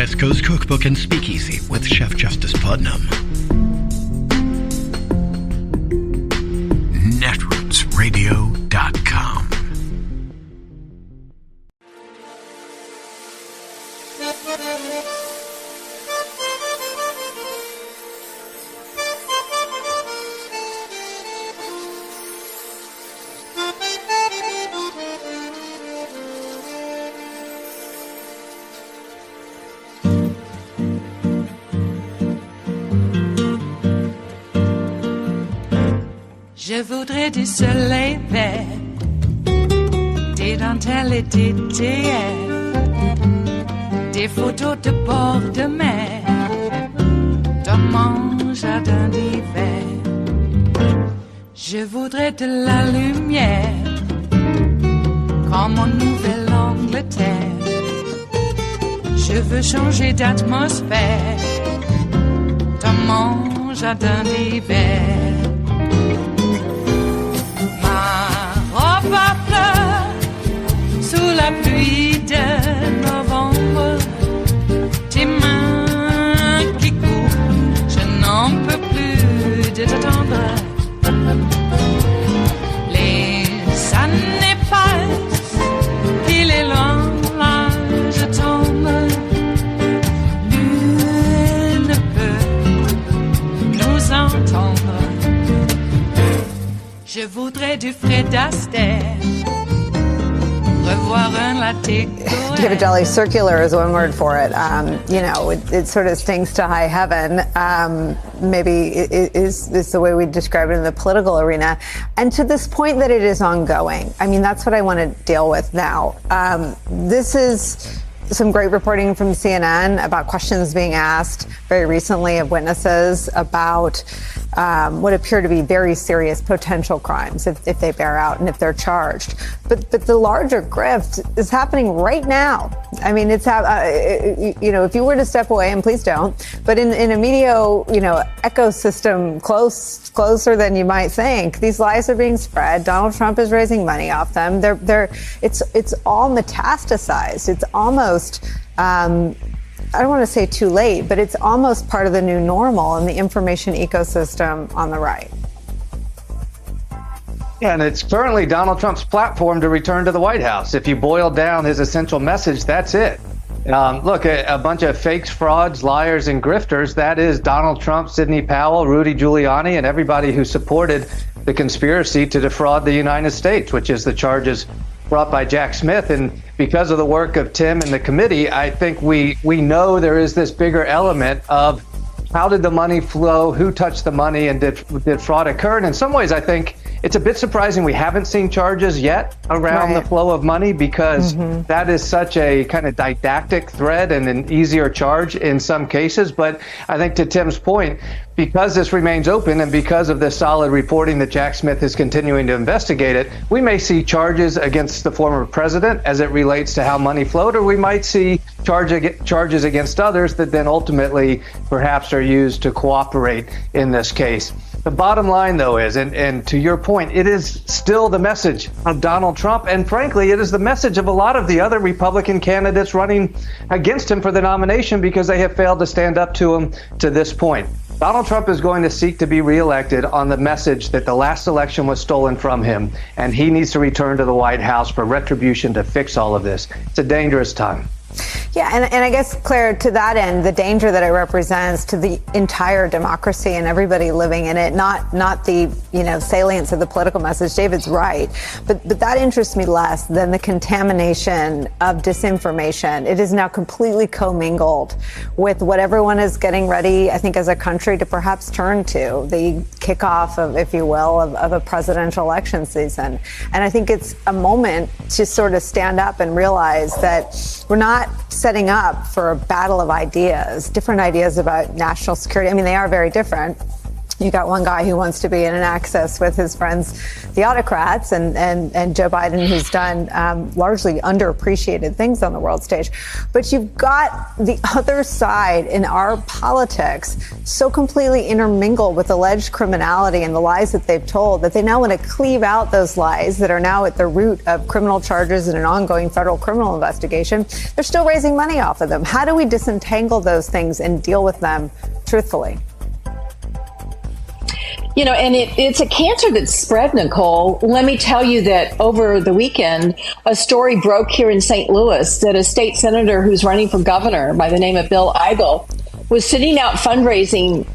West Coast Cookbook and Speakeasy with Chef Justice Putnam. Netrootsradio.com. Je voudrais du soleil vert, des dentelles et des théières, des photos de bord de mer, dans mon jardin d'hiver. Je voudrais de la lumière, comme en Nouvelle-Angleterre. Je veux changer d'atmosphère, dans mon jardin d'hiver. Ma fleur sous la pluie de novembre, tes mains qui courent, je n'en peux plus de t'attendre. Les années passent, il est loin, là je tombe. Nul ne peut nous entendre. Je voudrais du Fred Astaire, revoir un latte. David Jolly, circular is one word for it. It sort of stinks to high heaven. Maybe it is the way we describe it in the political arena. And to this point that it is ongoing. I mean, that's what I want to deal with now. This is some great reporting from CNN about questions being asked very recently of witnesses about what appear to be very serious potential crimes if they bear out and if they're charged. But the larger grift is happening right now. I mean, it's if you were to step away, and please don't, but in a media ecosystem closer than you might think, these lies are being spread. Donald Trump is raising money off them. It's all metastasized. It's almost I don't want to say too late, but it's almost part of the new normal in the information ecosystem on the right. Yeah, and it's currently Donald Trump's platform to return to the White House. If you boil down his essential message, that's it. Look, a bunch of fakes, frauds, liars, and grifters. That is Donald Trump, Sidney Powell, Rudy Giuliani, and everybody who supported the conspiracy to defraud the United States, which is the charges brought by Jack Smith. And because of the work of Tim and the committee, I think we know there is this bigger element of how did the money flow, who touched the money, and did fraud occur? And in some ways, I think it's a bit surprising we haven't seen charges yet around the flow of money, because that is such a kind of didactic thread and an easier charge in some cases. But I think to Tim's point, because this remains open and because of the solid reporting that Jack Smith is continuing to investigate it, we may see charges against the former president as it relates to how money flowed, or we might see charges against others that then ultimately perhaps are used to cooperate in this case. The bottom line, though, is, and to your point, it is still the message of Donald Trump. And frankly, it is the message of a lot of the other Republican candidates running against him for the nomination, because they have failed to stand up to him to this point. Donald Trump is going to seek to be reelected on the message that the last election was stolen from him, and he needs to return to the White House for retribution to fix all of this. It's a dangerous time. Yeah, and I guess, Claire, to that end, the danger that it represents to the entire democracy and everybody living in it, not the salience of the political message. David's right, but that interests me less than the contamination of disinformation. It is now completely commingled with what everyone is getting ready, I think, as a country to perhaps turn to, the kickoff of, if you will, of a presidential election season. And I think it's a moment to sort of stand up and realize that we're not setting up for a battle of ideas, different ideas about national security. I mean, they are very different. You got one guy who wants to be in an axis with his friends, the autocrats, and Joe Biden, who's done largely underappreciated things on the world stage. But you've got the other side in our politics so completely intermingled with alleged criminality and the lies that they've told that they now want to cleave out those lies that are now at the root of criminal charges and an ongoing federal criminal investigation. They're still raising money off of them. How do we disentangle those things and deal with them truthfully? You know, and it's a cancer that's spread, Nicole. Let me tell you that over the weekend, a story broke here in St. Louis that a state senator who's running for governor by the name of Bill Eigel was sending out fundraising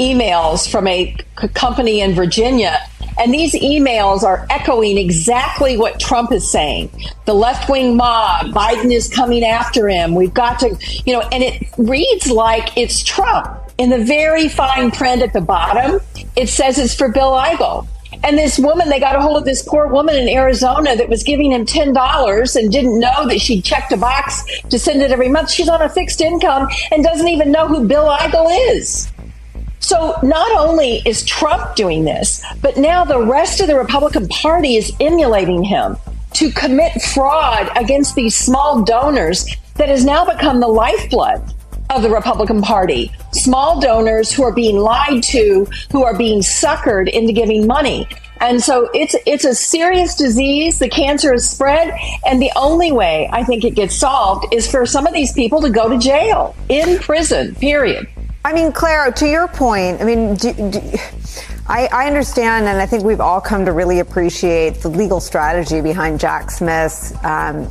emails from a company in Virginia. And these emails are echoing exactly what Trump is saying. The left-wing mob, Biden is coming after him. We've got to, you know, and it reads like it's Trump. In the very fine print at the bottom, it says it's for Bill Eigel. And this woman, they got a hold of this poor woman in Arizona that was giving him $10 and didn't know that she'd checked a box to send it every month. She's on a fixed income and doesn't even know who Bill Eigel is. So not only is Trump doing this, but now the rest of the Republican Party is emulating him to commit fraud against these small donors that has now become the lifeblood of the Republican Party. Small donors who are being lied to, who are being suckered into giving money. And so it's a serious disease. The cancer is spread. And the only way I think it gets solved is for some of these people to go to jail, in prison, period. I mean, Claire, to your point, I mean, I understand, and I think we've all come to really appreciate the legal strategy behind Jack Smith's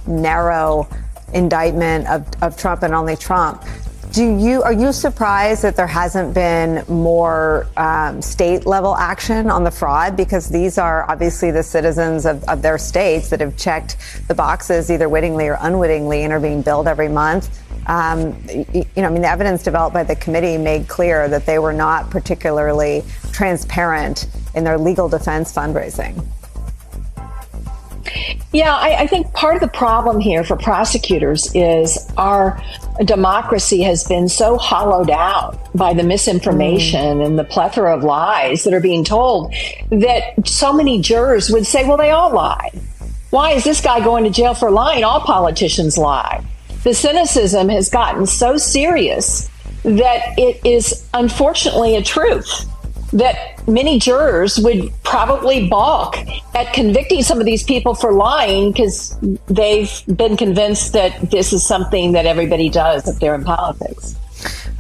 narrow indictment of Trump and only Trump. Are you surprised that there hasn't been more state level action on the fraud? Because these are obviously the citizens of their states that have checked the boxes either wittingly or unwittingly and are being billed every month. The evidence developed by the committee made clear that they were not particularly transparent in their legal defense fundraising. Yeah, I think part of the problem here for prosecutors is our democracy has been so hollowed out by the misinformation and the plethora of lies that are being told that so many jurors would say, well, they all lied. Why is this guy going to jail for lying? All politicians lie. The cynicism has gotten so serious that it is unfortunately a truth that many jurors would probably balk at convicting some of these people for lying because they've been convinced that this is something that everybody does if they're in politics.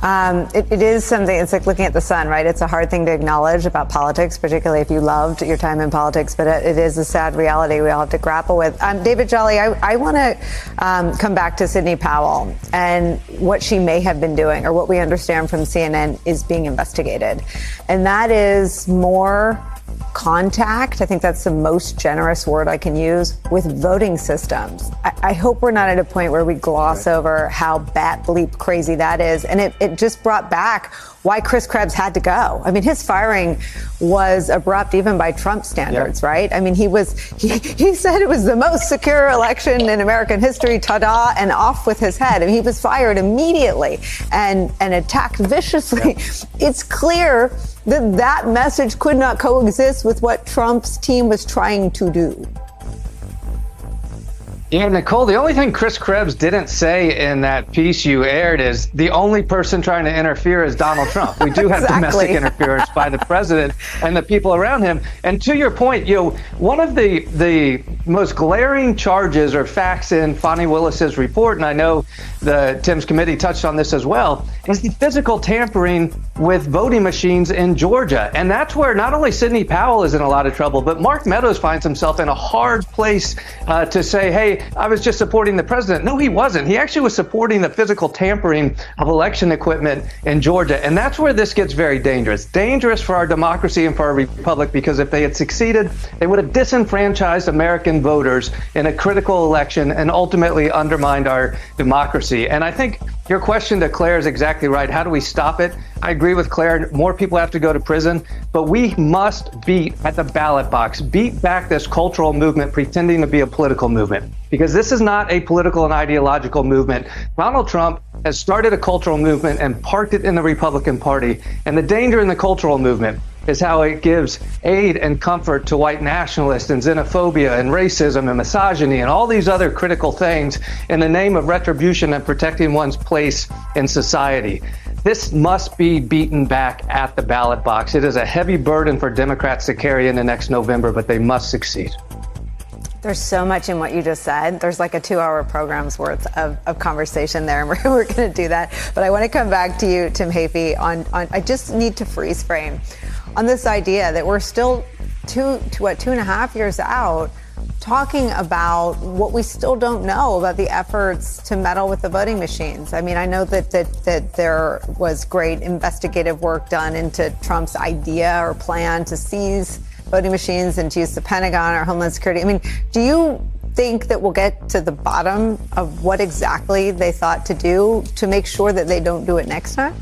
It is something, it's like looking at the sun, right? It's a hard thing to acknowledge about politics, particularly if you loved your time in politics, but it is a sad reality we all have to grapple with. David Jolly, I want to come back to Sidney Powell and what she may have been doing, or what we understand from CNN is being investigated. And that is more contact, I think that's the most generous word I can use, with voting systems. I hope we're not at a point where we gloss over how bat bleep crazy that is. And it just brought back why Chris Krebs had to go. I mean, his firing was abrupt even by Trump standards, right? I mean, he said it was the most secure election in American history, ta-da, and off with his head. I mean, he was fired immediately and attacked viciously. It's clear that message could not coexist with what Trump's team was trying to do. Yeah, Nicole, the only thing Chris Krebs didn't say in that piece you aired is the only person trying to interfere is Donald Trump. We do have domestic interference by the president and the people around him. And to your point, one of the most glaring charges or facts in Fani Willis's report, and I know the Tim's committee touched on this as well, is the physical tampering with voting machines in Georgia. And that's where not only Sidney Powell is in a lot of trouble, but Mark Meadows finds himself in a hard place to say, hey, I was just supporting the president. No, he wasn't. He actually was supporting the physical tampering of election equipment in Georgia. And that's where this gets very dangerous. Dangerous for our democracy and for our republic, because if they had succeeded, they would have disenfranchised American voters in a critical election and ultimately undermined our democracy. And I think your question to Claire is exactly right. How do we stop it? I agree with Claire. More people have to go to prison, but we must beat at the ballot box, beat back this cultural movement pretending to be a political movement, because this is not a political and ideological movement. Donald Trump has started a cultural movement and parked it in the Republican Party. And the danger in the cultural movement is how it gives aid and comfort to white nationalists and xenophobia and racism and misogyny and all these other critical things in the name of retribution and protecting one's place in society. This must be beaten back at the ballot box. It is a heavy burden for Democrats to carry into next November, but they must succeed. There's so much in what you just said. There's like a 2-hour program's worth of conversation there, and we're going to do that. But I want to come back to you, Tim Hafey, on I just need to freeze frame on this idea that we're still 2.5 years out talking about what we still don't know about the efforts to meddle with the voting machines. I mean, I know that there was great investigative work done into Trump's idea or plan to seize voting machines and to use the Pentagon or Homeland Security. I mean, do you think that we'll get to the bottom of what exactly they thought to do to make sure that they don't do it next time?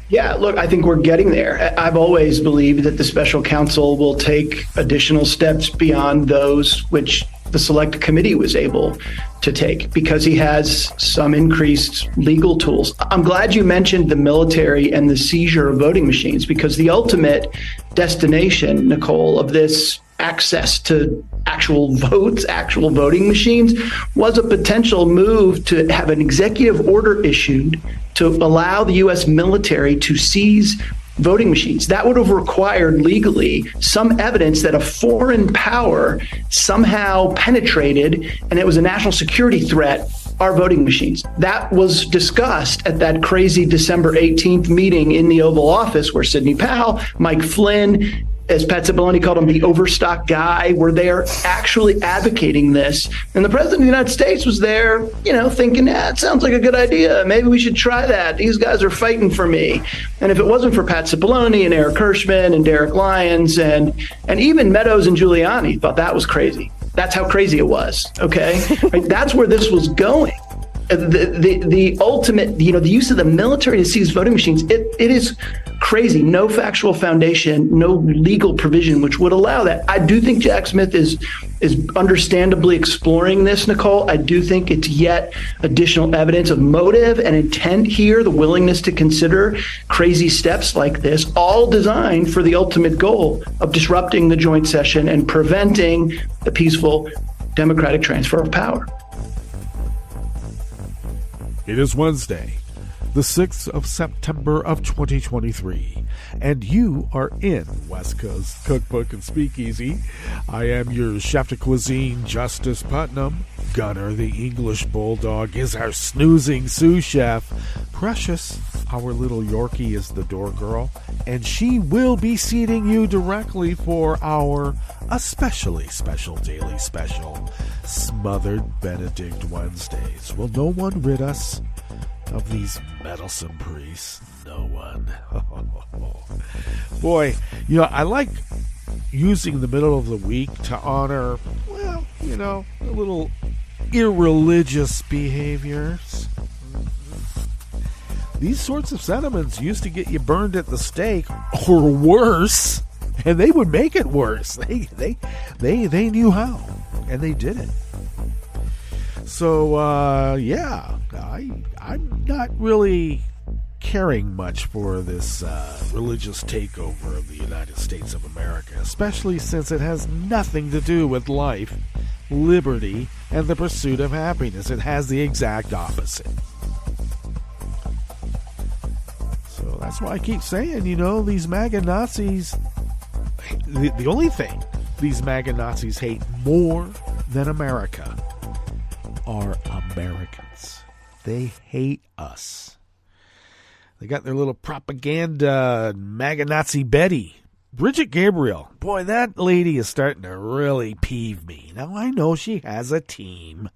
Yeah, look, I think we're getting there. I've always believed that the special counsel will take additional steps beyond those which the select committee was able to take because he has some increased legal tools. I'm glad you mentioned the military and the seizure of voting machines because the ultimate destination, Nicole, of this access to actual votes, actual voting machines, was a potential move to have an executive order issued to allow the U.S. military to seize voting machines. That would have required legally some evidence that a foreign power somehow penetrated and it was a national security threat, our voting machines. That was discussed at that crazy December 18th meeting in the Oval Office where Sidney Powell, Mike Flynn, as Pat Cipollone called him, the overstock guy, were there actually advocating this. And the president of the United States was there, thinking, it sounds like a good idea. Maybe we should try that. These guys are fighting for me. And if it wasn't for Pat Cipollone and Eric Hirschman and Derek Lyons and even Meadows and Giuliani thought that was crazy. That's how crazy it was. Okay. Right? That's where this was going. The ultimate, the use of the military to seize voting machines, it is crazy. No factual foundation, no legal provision which would allow that. I do think Jack Smith is understandably exploring this, Nicole. I do think it's yet additional evidence of motive and intent here, the willingness to consider crazy steps like this, all designed for the ultimate goal of disrupting the joint session and preventing the peaceful democratic transfer of power. It is Wednesday, the 6th of September of 2023, and you are in West Coast Cookbook and Speakeasy. I am your chef de cuisine, Justice Putnam. Gunner, the English bulldog, is our snoozing sous chef. Precious, our little Yorkie, is the door girl, and she will be seating you directly for our especially special daily special, Smothered Benedict Wednesdays. Will no one rid us of these meddlesome priests? No one. Boy, I like using the middle of the week to honor, a little irreligious behaviors. These sorts of sentiments used to get you burned at the stake, or worse, and they would make it worse. They knew how, and they did it. So, I'm not really caring much for this religious takeover of the United States of America, especially since it has nothing to do with life, liberty, and the pursuit of happiness. It has the exact opposite. So that's why I keep saying, these MAGA Nazis, the only thing these MAGA Nazis hate more than America are Americans. They hate us. They got their little propaganda MAGA Nazi Betty. Bridget Gabriel. Boy, that lady is starting to really peeve me. Now, I know she has a team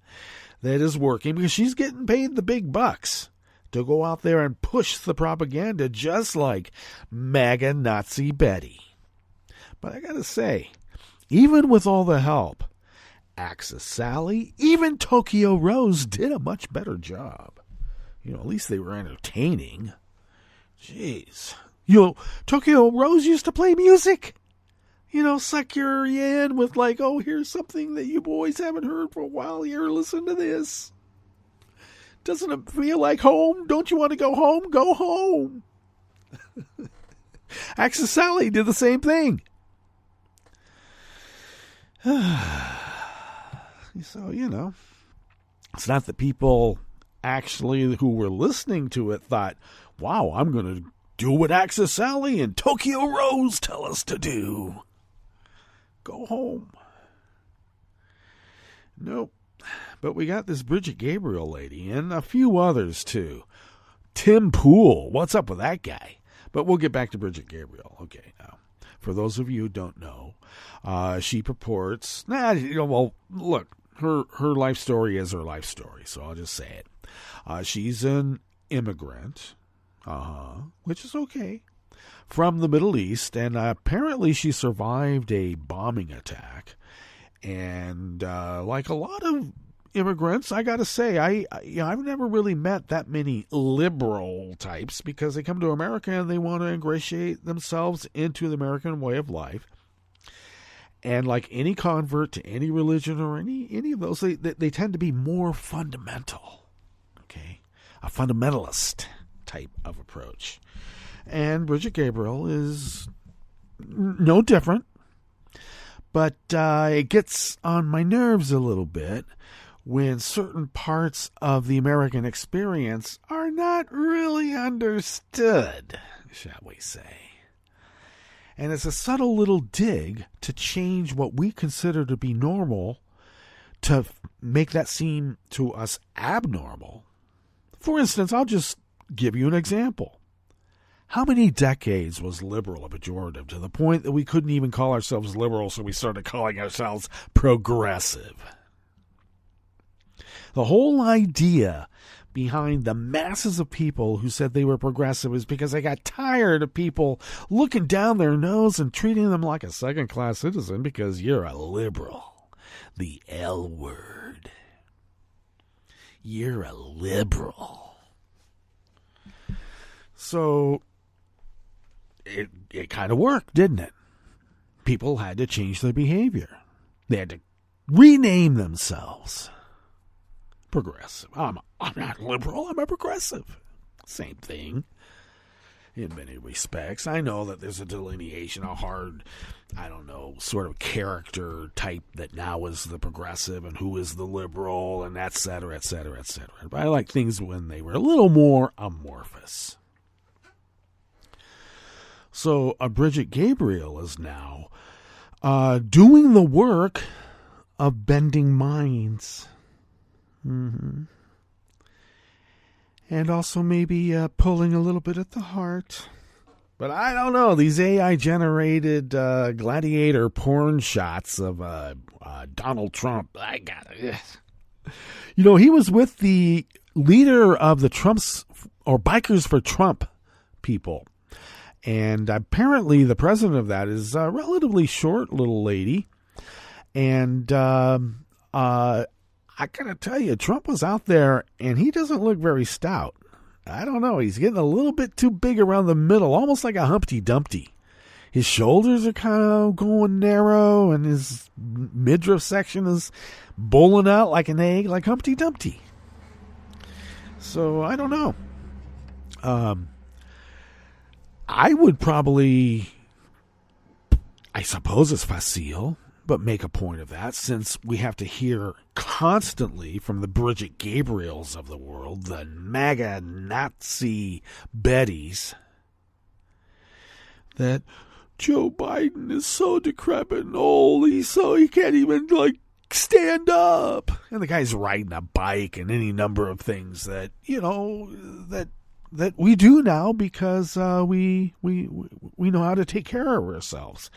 that is working because she's getting paid the big bucks to go out there and push the propaganda just like MAGA Nazi Betty. But I gotta say, even with all the help, Axis Sally, even Tokyo Rose did a much better job. At least they were entertaining. Jeez. Tokyo Rose used to play music. Suck your in with here's something that you boys haven't heard for a while. Here, listen to this. Doesn't it feel like home? Don't you want to go home? Go home. Access Sally did the same thing. So, it's not that people actually who were listening to it thought, wow, I'm going to do what Access Sally and Tokyo Rose tell us to do. Go home. Nope. But we got this Bridget Gabriel lady and a few others too. Tim Pool. What's up with that guy? But we'll get back to Bridget Gabriel. Okay, now, for those of you who don't know, she purports, look, her life story is her life story, so I'll just say it. She's an immigrant, which is okay, from the Middle East, and apparently she survived a bombing attack. And like a lot of immigrants, I got to say, I've never really met that many liberal types because they come to America and they want to ingratiate themselves into the American way of life. And like any convert to any religion or any of those, they tend to be more fundamental, okay? A fundamentalist type of approach. And Bridget Gabriel is no different, but it gets on my nerves a little bit when certain parts of the American experience are not really understood, shall we say. And it's a subtle little dig to change what we consider to be normal to make that seem to us abnormal. For instance, I'll just give you an example. How many decades was liberal a pejorative to the point that we couldn't even call ourselves liberal, so we started calling ourselves progressive? The whole idea behind the masses of people who said they were progressive is because they got tired of people looking down their nose and treating them like a second-class citizen because you're a liberal. The L word. You're a liberal. So it kind of worked, didn't it? People had to change their behavior. They had to rename themselves. Progressive. I'm not liberal. I'm a progressive. Same thing in many respects. I know that there's a delineation, a hard, sort of character type that now is the progressive and who is the liberal and et cetera, et cetera, et cetera. But I like things when they were a little more amorphous. So Bridget Gabriel is now doing the work of bending minds. Mm-hmm. And also maybe pulling a little bit at the heart. But I don't know. These AI-generated gladiator porn shots of Donald Trump. I got it. He was with the leader of the Trumps, or Bikers for Trump people. And apparently the president of that is a relatively short little lady. And I gotta tell you, Trump was out there, and he doesn't look very stout. I don't know. He's getting a little bit too big around the middle, almost like a Humpty Dumpty. His shoulders are kind of going narrow, and his midriff section is bowling out like an egg, like Humpty Dumpty. So, I don't know. I would probably, I suppose it's facile, but make a point of that, since we have to hear constantly from the Bridget Gabriels of the world, the MAGA Nazi Bettys, that Joe Biden is so decrepit and old, he can't even, stand up. And the guy's riding a bike and any number of things that, that we do now because we know how to take care of ourselves.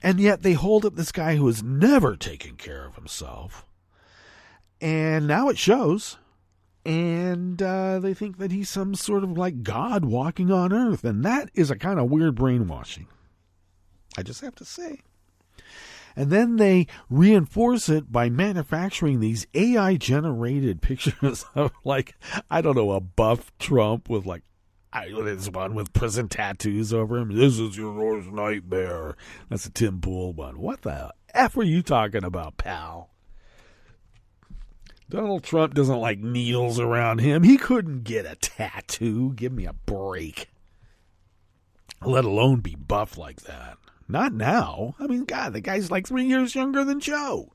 And yet they hold up this guy who has never taken care of himself. And now it shows. And they think that he's some sort of like God walking on earth. And that is a kind of weird brainwashing. I just have to say. And then they reinforce it by manufacturing these AI-generated pictures of, a buff Trump with, there's one with prison tattoos over him. This is your worst nightmare. That's a Tim Pool one. What the F are you talking about, pal? Donald Trump doesn't like needles around him. He couldn't get a tattoo. Give me a break. let alone be buff like that. Not now. I mean, God, the guy's like 3 years younger than Joe.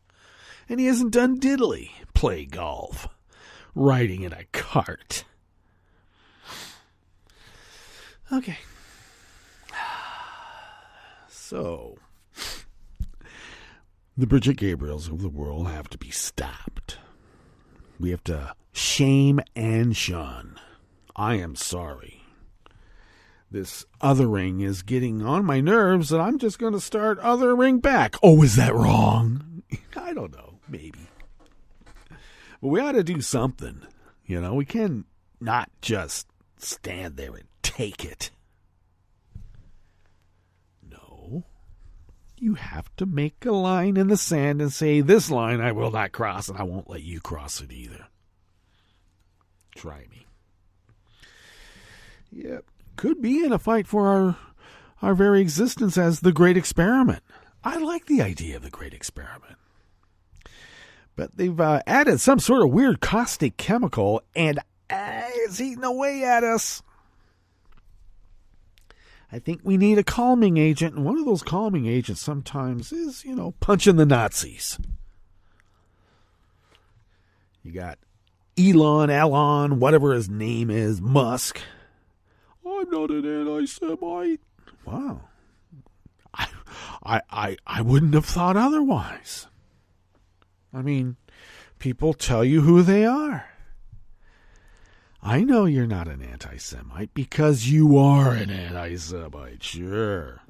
And he hasn't done diddly. Play golf. Riding in a cart. Okay. So, the Bridget Gabriels of the world have to be stopped. We have to shame and shun. I am sorry. This othering is getting on my nerves, and I'm just going to start othering back. Oh, is that wrong? I don't know. Maybe. But we ought to do something. You know, we can not just stand there and take it. No. You have to make a line in the sand and say, this line I will not cross, and I won't let you cross it either. Try me. Yep. Could be in a fight for our very existence as the great experiment. I like the idea of the great experiment. But they've added some sort of weird caustic chemical, and it's eating away at us. I think we need a calming agent, and one of those calming agents sometimes is, punching the Nazis. You got Elon, whatever his name is, Musk. I'm not an anti-Semite. Wow. I wouldn't have thought otherwise. I mean, people tell you who they are. I know you're not an anti-Semite because you are an anti-Semite, sure.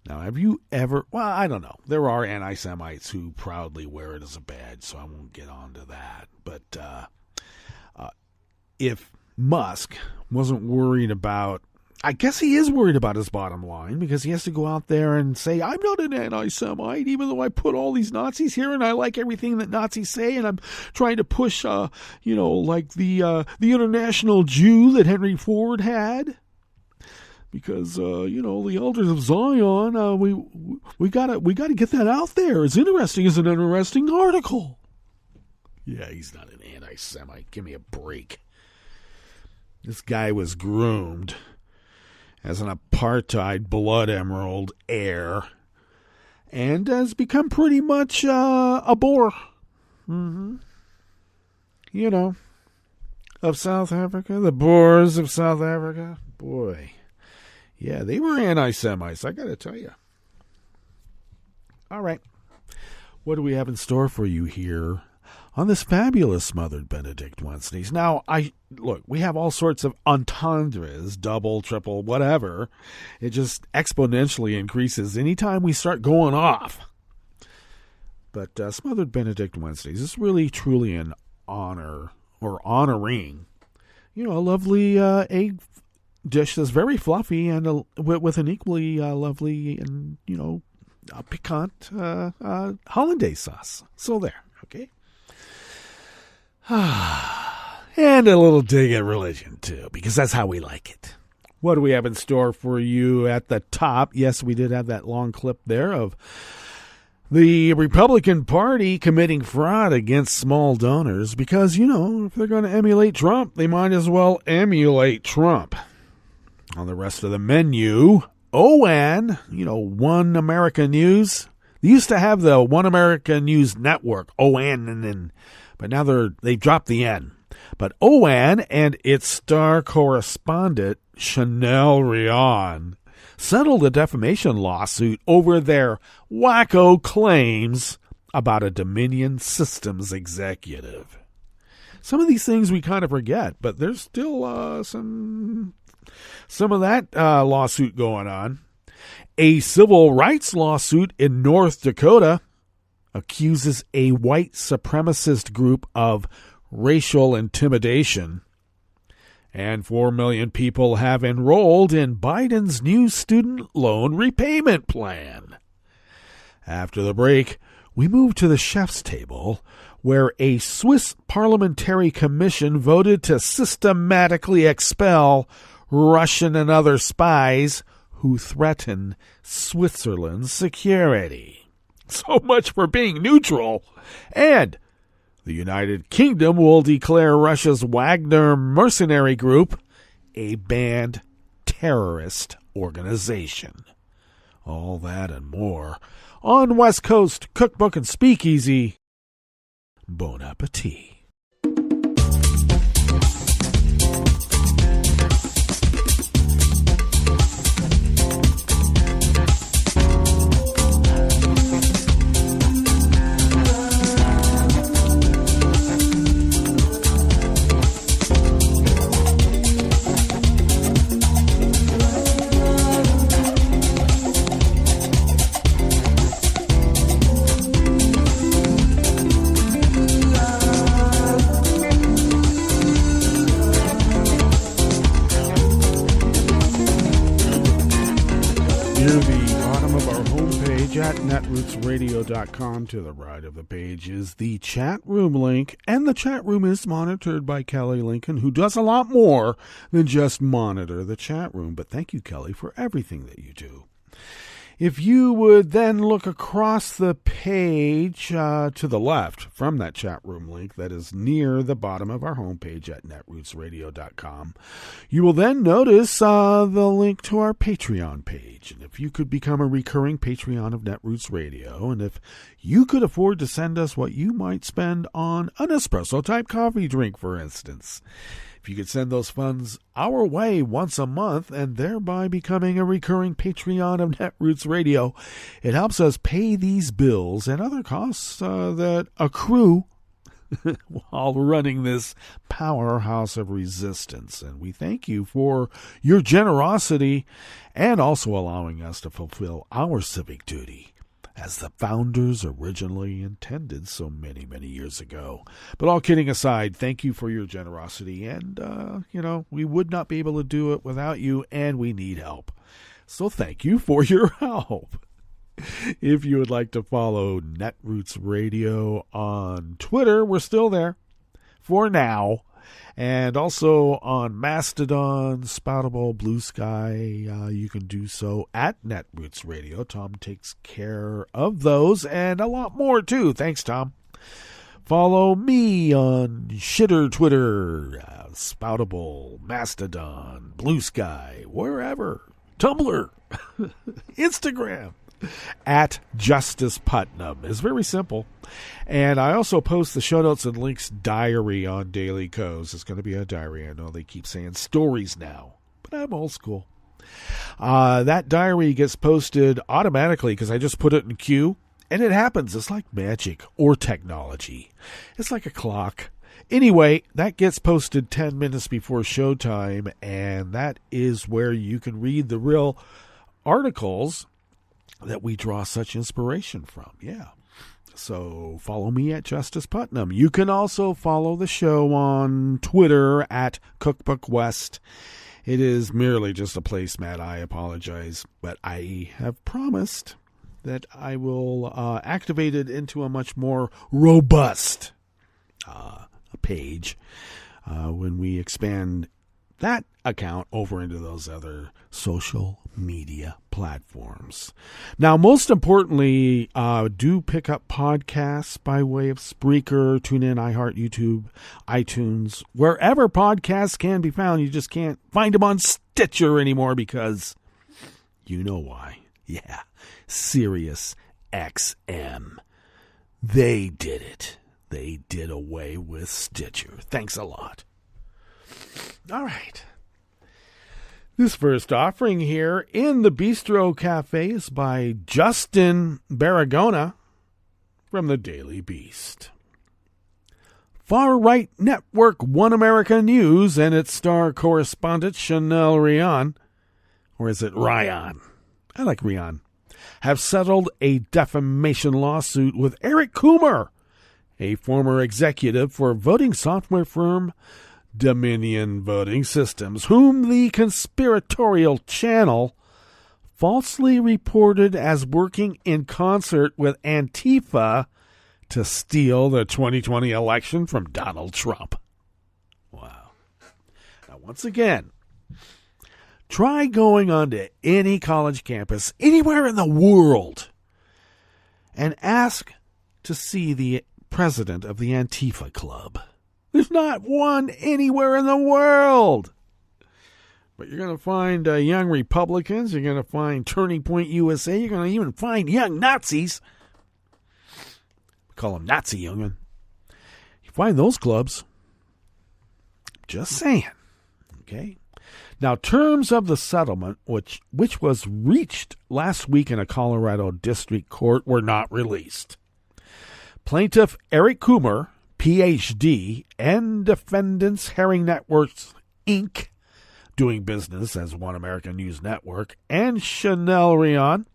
Now, have you ever... Well, I don't know. There are anti-Semites who proudly wear it as a badge, so I won't get on to that. But if Musk wasn't worried about... I guess he is worried about his bottom line because he has to go out there and say, I'm not an anti-Semite, even though I put all these Nazis here and I like everything that Nazis say, and I'm trying to push, like the international Jew that Henry Ford had. Because, the elders of Zion, we gotta get that out there. It's interesting. It's an interesting article. Yeah, he's not an anti-Semite. Give me a break. This guy was groomed as an apartheid blood emerald heir, and has become pretty much a bore. Mm-hmm. Of South Africa, the Boers of South Africa. Boy, yeah, they were anti-Semites, I gotta tell you. All right, what do we have in store for you here on this fabulous Smothered Benedict Wednesdays? Now, we have all sorts of entendres, double, triple, whatever. It just exponentially increases anytime we start going off. But Smothered Benedict Wednesdays is really, truly an honor, or honoring, a lovely egg dish that's very fluffy and with an equally lovely and, piquant hollandaise sauce. So there, okay? And a little dig at religion, too, because that's how we like it. What do we have in store for you at the top? Yes, we did have that long clip there of the Republican Party committing fraud against small donors because, if they're going to emulate Trump, they might as well emulate Trump. On the rest of the menu, OAN, One America News. They used to have the One America News Network, OAN, but now they've dropped the N. But OAN and its star correspondent, Chanel Rion, settled a defamation lawsuit over their wacko claims about a Dominion Systems executive. Some of these things we kind of forget, but there's still some of that lawsuit going on. A civil rights lawsuit in North Dakota accuses a white supremacist group of racial intimidation. And 4 million people have enrolled in Biden's new student loan repayment plan. After the break, we move to the chef's table, where a Swiss parliamentary commission voted to systematically expel Russian and other spies who threaten Switzerland's security. So much for being neutral. And the United Kingdom will declare Russia's Wagner mercenary group a banned terrorist organization. All that and more on West Coast Cookbook and Speakeasy. Bon appetit. At netrootsradio.com. To the right of the page is the chat room link, and the chat room is monitored by Kelly Lincoln, who does a lot more than just monitor the chat room. But thank you, Kelly, for everything that you do. If you would then look across the page to the left from that chat room link that is near the bottom of our homepage at netrootsradio.com, you will then notice the link to our Patreon page. And if you could become a recurring Patreon of Netroots Radio, and if you could afford to send us what you might spend on an espresso-type coffee drink, for instance, if you could send those funds our way once a month and thereby becoming a recurring Patreon of Netroots Radio, it helps us pay these bills and other costs that accrue while running this powerhouse of resistance. And we thank you for your generosity and also allowing us to fulfill our civic duty as the founders originally intended so many, many years ago. But all kidding aside, thank you for your generosity. And, we would not be able to do it without you, and we need help. So thank you for your help. If you would like to follow Netroots Radio on Twitter, we're still there for now. And also on Mastodon, Spoutable, Blue Sky, you can do so at Netroots Radio. Tom takes care of those and a lot more too. Thanks, Tom. Follow me on Shitter Twitter, Spoutable, Mastodon, Blue Sky, wherever. Tumblr, Instagram. At Justice Putnam. It's very simple. And I also post the show notes and links diary on Daily Co's. It's going to be a diary. I know they keep saying stories now, but I'm old school. That diary gets posted automatically because I just put it in queue, and it happens. It's like magic or technology. It's like a clock. Anyway, that gets posted 10 minutes before showtime, and that is where you can read the real articles that we draw such inspiration from. Yeah. So follow me at Justice Putnam. You can also follow the show on Twitter at Cookbook West. It is merely just a placemat. I apologize, but I have promised that I will activate it into a much more robust page when we expand that account over into those other social media platforms. Now, most importantly, do pick up podcasts by way of Spreaker, TuneIn, iHeart, YouTube, iTunes, wherever podcasts can be found. You just can't find them on Stitcher anymore because you know why. Yeah, Sirius XM. They did it. They did away with Stitcher. Thanks a lot. All right. This first offering here in the Bistro Cafe is by Justin Baragona from the Daily Beast. Far-right network One America News and its star correspondent Chanel Rion, or is it Ryan? I like Rion, have settled a defamation lawsuit with Eric Coomer, a former executive for voting software firm Dominion Voting Systems, whom the conspiratorial channel falsely reported as working in concert with Antifa to steal the 2020 election from Donald Trump. Wow. Now, once again, try going onto any college campus anywhere in the world and ask to see the president of the Antifa Club. There's not one anywhere in the world. But you're going to find young Republicans. You're going to find Turning Point USA. You're going to even find young Nazis. We call them Nazi youngin'. You find those clubs. Just saying. Okay. Now, terms of the settlement, which was reached last week in a Colorado district court, were not released. Plaintiff Eric Coomer, Ph.D., and defendants Herring Networks, Inc., doing business as One American News Network, and Chanel Rion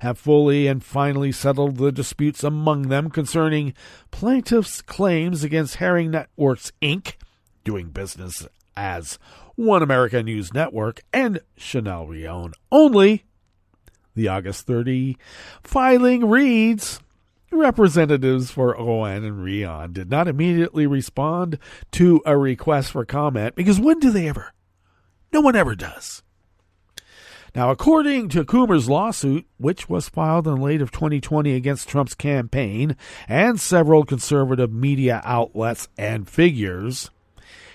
have fully and finally settled the disputes among them concerning plaintiffs' claims against Herring Networks, Inc., doing business as One American News Network, and Chanel Rion only. The August 30 filing reads, representatives for ON and Rion did not immediately respond to a request for comment, because when do they ever? No one ever does. Now, according to Coomer's lawsuit, which was filed in late of 2020 against Trump's campaign and several conservative media outlets and figures,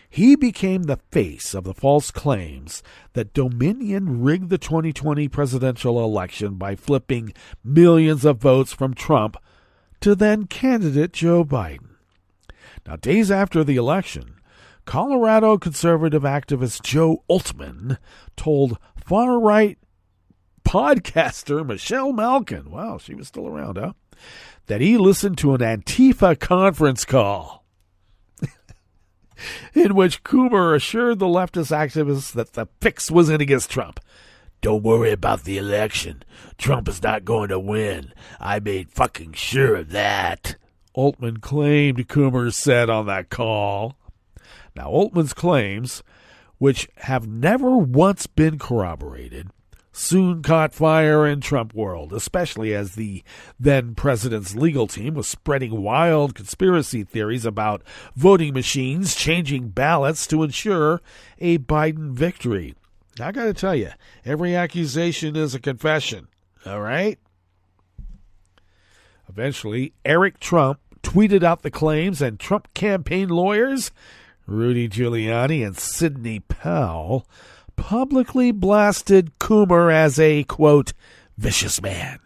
he became the face of the false claims that Dominion rigged the 2020 presidential election by flipping millions of votes from Trump to then candidate Joe Biden. Now, days after the election, Colorado conservative activist Joe Altman told far-right podcaster Michelle Malkin, wow, she was still around, huh? That he listened to an Antifa conference call in which Coomer assured the leftist activists that the fix was in against Trump. Don't worry about the election. Trump is not going to win. I made fucking sure of that, Altman claimed Coomer said on that call. Now, Altman's claims, which have never once been corroborated, soon caught fire in Trump world, especially as the then president's legal team was spreading wild conspiracy theories about voting machines changing ballots to ensure a Biden victory. Now, I got to tell you, every accusation is a confession, all right? Eventually, Eric Trump tweeted out the claims, and Trump campaign lawyers Rudy Giuliani and Sidney Powell publicly blasted Coomer as a, quote, vicious man.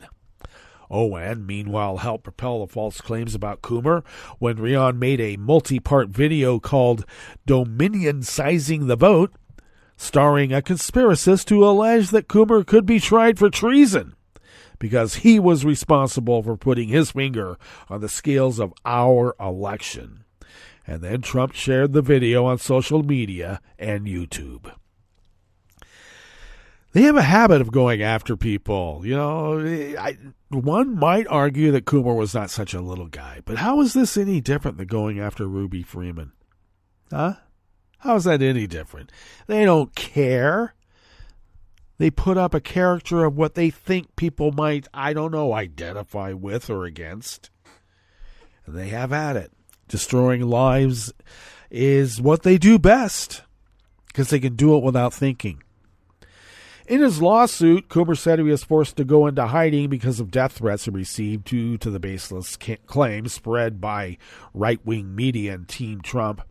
OAN, meanwhile, helped propel the false claims about Coomer when Rion made a multi-part video called Dominion Sizing the Vote, starring a conspiracist who alleged that Coomer could be tried for treason because he was responsible for putting his finger on the scales of our election. And then Trump shared the video on social media and YouTube. They have a habit of going after people. You know, one might argue that Coomer was not such a little guy, but how is this any different than going after Ruby Freeman? Huh? How is that any different? They don't care. They put up a character of what they think people might, I don't know, identify with or against. And they have at it. Destroying lives is what they do best because they can do it without thinking. In his lawsuit, Coomer said he was forced to go into hiding because of death threats he received due to the baseless claims spread by right-wing media and Team Trump,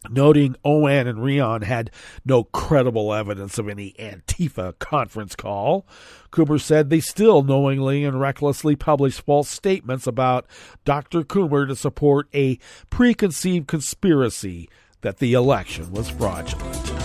noting OAN and Rion had no credible evidence of any Antifa conference call. Coomer said they still knowingly and recklessly published false statements about Dr. Coomer to support a preconceived conspiracy that the election was fraudulent.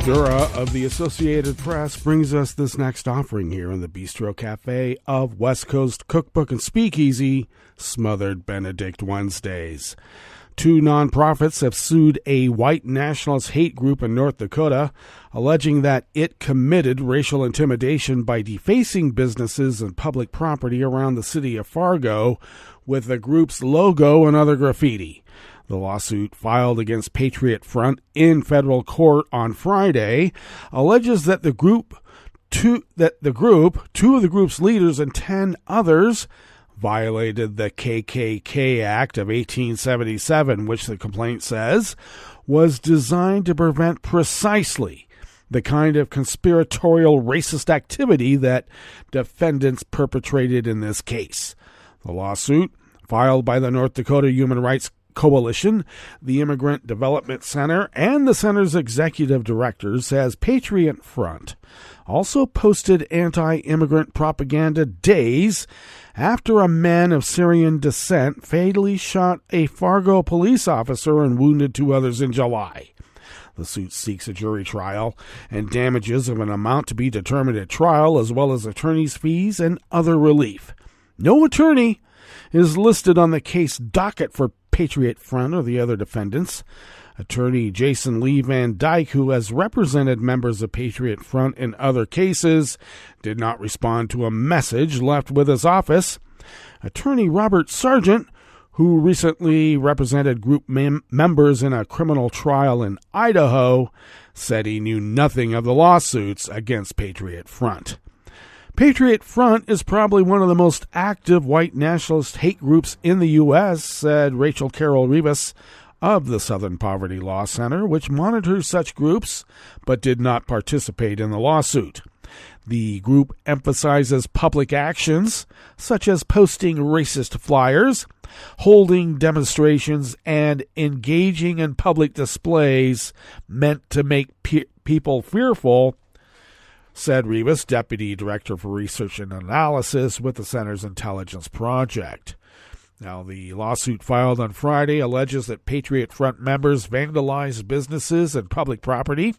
Dura of the Associated Press brings us this next offering here in the Bistro Cafe of West Coast Cookbook and Speakeasy, Smothered Benedict Wednesdays. Two nonprofits have sued a white nationalist hate group in North Dakota, alleging that it committed racial intimidation by defacing businesses and public property around the city of Fargo with the group's logo and other graffiti. The lawsuit filed against Patriot Front in federal court on Friday alleges that two of the group's leaders and 10 others violated the KKK Act of 1877, which the complaint says was designed to prevent precisely the kind of conspiratorial racist activity that defendants perpetrated in this case. The lawsuit, filed by the North Dakota Human Rights Coalition, the Immigrant Development Center, and the center's executive director, says Patriot Front also posted anti-immigrant propaganda days after a man of Syrian descent fatally shot a Fargo police officer and wounded 2 others in July. The suit seeks a jury trial and damages of an amount to be determined at trial, as well as attorney's fees and other relief. No attorney is listed on the case docket for Patriot Front or the other defendants. Attorney Jason Lee Van Dyke, who has represented members of Patriot Front in other cases, did not respond to a message left with his office. Attorney Robert Sargent, who recently represented group members in a criminal trial in Idaho, said he knew nothing of the lawsuits against Patriot Front. Patriot Front is probably one of the most active white nationalist hate groups in the U.S., said Rachel Carroll Rivas of the Southern Poverty Law Center, which monitors such groups but did not participate in the lawsuit. The group emphasizes public actions, such as posting racist flyers, holding demonstrations, and engaging in public displays meant to make people fearful, said Rivas, Deputy Director for Research and Analysis with the Center's Intelligence Project. Now, the lawsuit filed on Friday alleges that Patriot Front members vandalized businesses and public property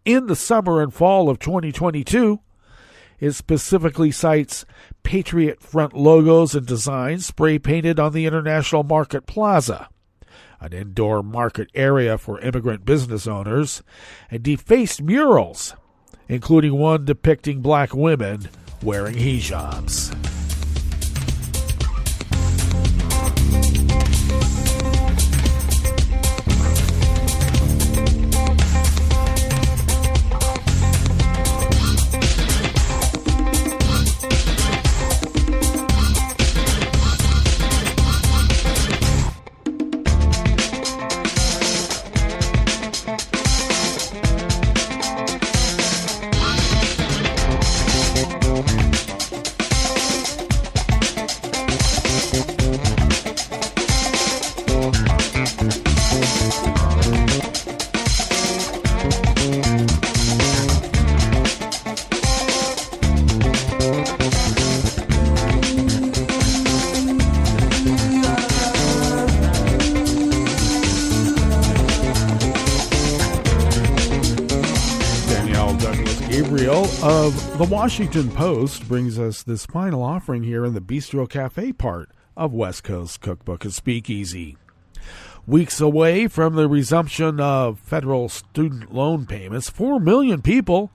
in the summer and fall of 2022. It specifically cites Patriot Front logos and designs spray-painted on the International Market Plaza, an indoor market area for immigrant business owners, and defaced murals, including one depicting black women wearing hijabs. Of the Washington Post brings us this final offering here in the Bistro Cafe part of West Coast Cookbook and Speakeasy. Weeks away from the resumption of federal student loan payments, 4 million people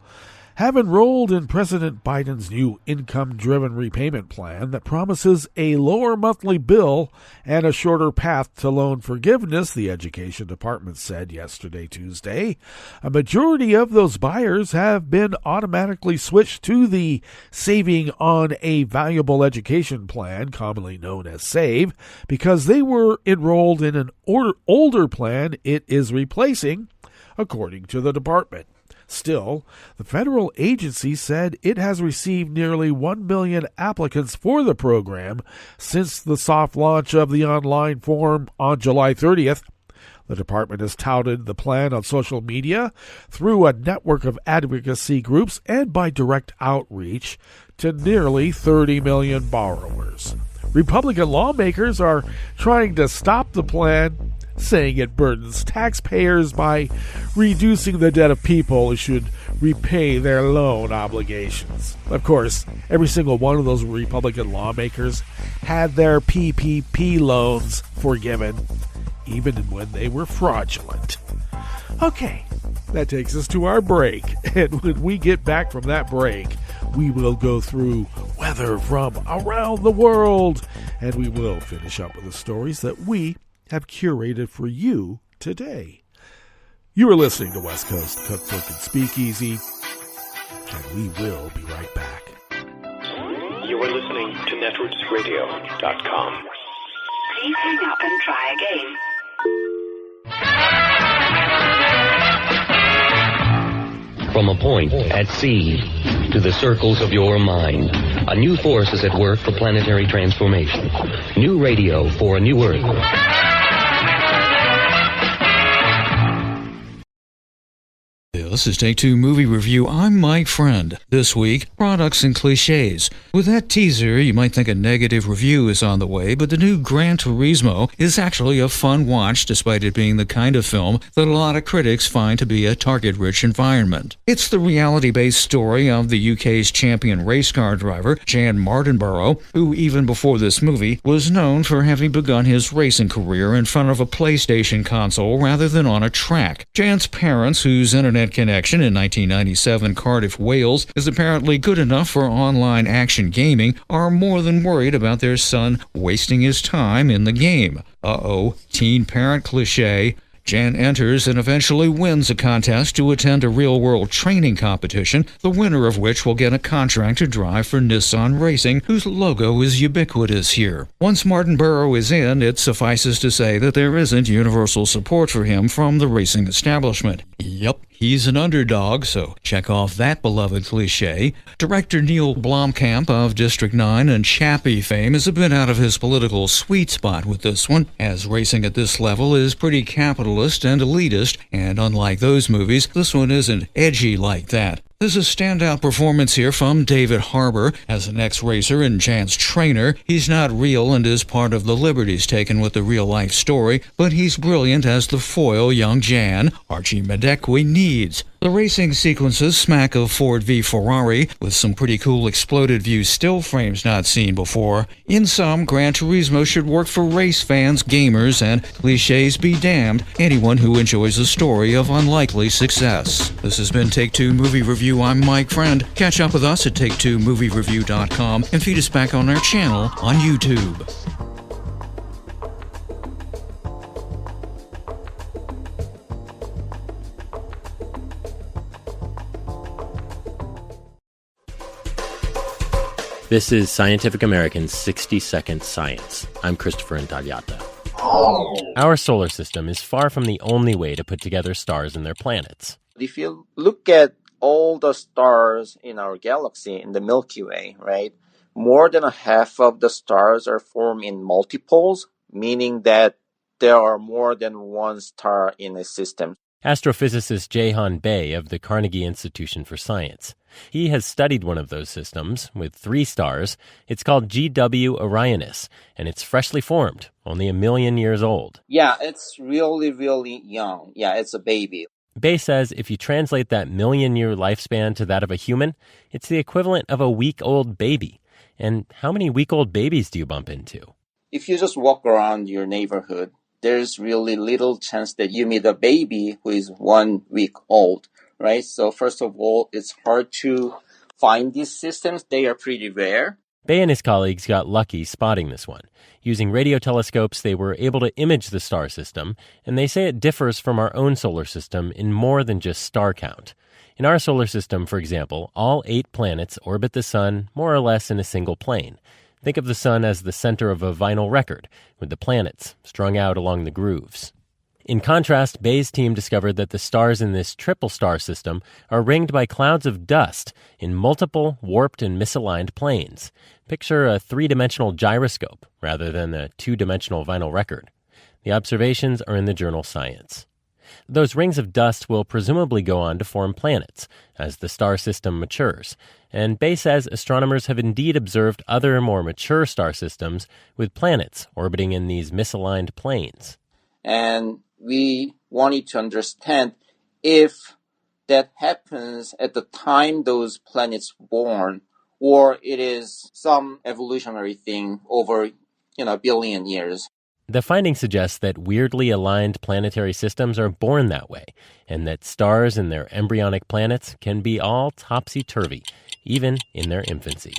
have enrolled in President Biden's new income-driven repayment plan that promises a lower monthly bill and a shorter path to loan forgiveness, the Education Department said yesterday, Tuesday. A majority of those buyers have been automatically switched to the Saving on a Valuable Education Plan, commonly known as SAVE, because they were enrolled in an older plan it is replacing, according to the department. Still, the federal agency said it has received nearly 1 million applicants for the program since the soft launch of the online form on July 30th. The department has touted the plan on social media, through a network of advocacy groups, and by direct outreach to nearly 30 million borrowers. Republican lawmakers are trying to stop the plan, saying it burdens taxpayers by reducing the debt of people who should repay their loan obligations. Of course, every single one of those Republican lawmakers had their PPP loans forgiven, even when they were fraudulent. Okay, that takes us to our break. And when we get back from that break, we will go through weather from around the world, and we will finish up with the stories that we have curated for you today. You are listening to West Coast Cookbook and Speakeasy, and we will be right back. You are listening to netrootsradio.com. Please hang up and try again. From a point at sea to the circles of your mind, a new force is at work for planetary transformation. New radio for a new Earth. This is Take Two Movie Review. I'm Mike Friend. This week, products and cliches. With that teaser, you might think a negative review is on the way, but the new Gran Turismo is actually a fun watch, despite it being the kind of film that a lot of critics find to be a target-rich environment. It's the reality-based story of the UK's champion race car driver, Jan Mardenborough, who, even before this movie, was known for having begun his racing career in front of a PlayStation console rather than on a track. Jan's parents, whose internet connection in 1997 Cardiff, Wales, is apparently good enough for online action gaming, are more than worried about their son wasting his time in the game. Teen parent cliche. Jan enters and eventually wins a contest to attend a real-world training competition, the winner of which will get a contract to drive for Nissan Racing, whose logo is ubiquitous here. Once Mardenborough is in, it suffices to say that there isn't universal support for him from the racing establishment. Yep, he's an underdog, so check off that beloved cliche. Director Neil Blomkamp of District 9 and Chappie fame is a bit out of his political sweet spot with this one, as racing at this level is pretty capitalist and elitist, and unlike those movies, this one isn't edgy like that. There's a standout performance here from David Harbour as an ex-racer and Jan's trainer. He's not real and is part of the liberties taken with the real-life story, but he's brilliant as the foil young Jan, Archie Madekwe, needs. The racing sequences smack of Ford v Ferrari, with some pretty cool exploded view still frames not seen before. In sum, Gran Turismo should work for race fans, gamers, and cliches be damned, anyone who enjoys a story of unlikely success. This has been Take Two Movie Review. I'm Mike Friend. Catch up with us at take2moviereview.com and feed us back on our channel on YouTube. This is Scientific American's 60-Second Science. I'm Christopher Intagliata. Our solar system is far from the only way to put together stars and their planets. If you look at all the stars in our galaxy, in the Milky Way, right, more than a half of the stars are formed in multiples, meaning that there are more than one star in a system. Astrophysicist Jehan Bey of the Carnegie Institution for Science. He has studied one of those systems with 3 stars. It's called GW Orionis, and it's freshly formed, only 1 million years old. Yeah, it's really, really young. Yeah, it's a baby. Bey says if you translate that 1 million-year lifespan to that of a human, it's the equivalent of a week-old baby. And how many week-old babies do you bump into? If you just walk around your neighborhood, there's really little chance that you meet a baby who is 1 week old, right? So first of all, it's hard to find these systems. They are pretty rare. Bey and his colleagues got lucky spotting this one. Using radio telescopes, they were able to image the star system, and they say it differs from our own solar system in more than just star count. In our solar system, for example, all 8 planets orbit the sun more or less in a single plane. Think of the sun as the center of a vinyl record, with the planets strung out along the grooves. In contrast, Bey's team discovered that the stars in this triple star system are ringed by clouds of dust in multiple warped and misaligned planes. Picture a 3-dimensional gyroscope rather than a 2-dimensional vinyl record. The observations are in the journal Science. Those rings of dust will presumably go on to form planets as the star system matures, and Bey says astronomers have indeed observed other more mature star systems with planets orbiting in these misaligned planes. And we wanted to understand if that happens at the time those planets born, or it is some evolutionary thing over, 1 billion years. The finding suggests that weirdly aligned planetary systems are born that way, and that stars and their embryonic planets can be all topsy-turvy, even in their infancy.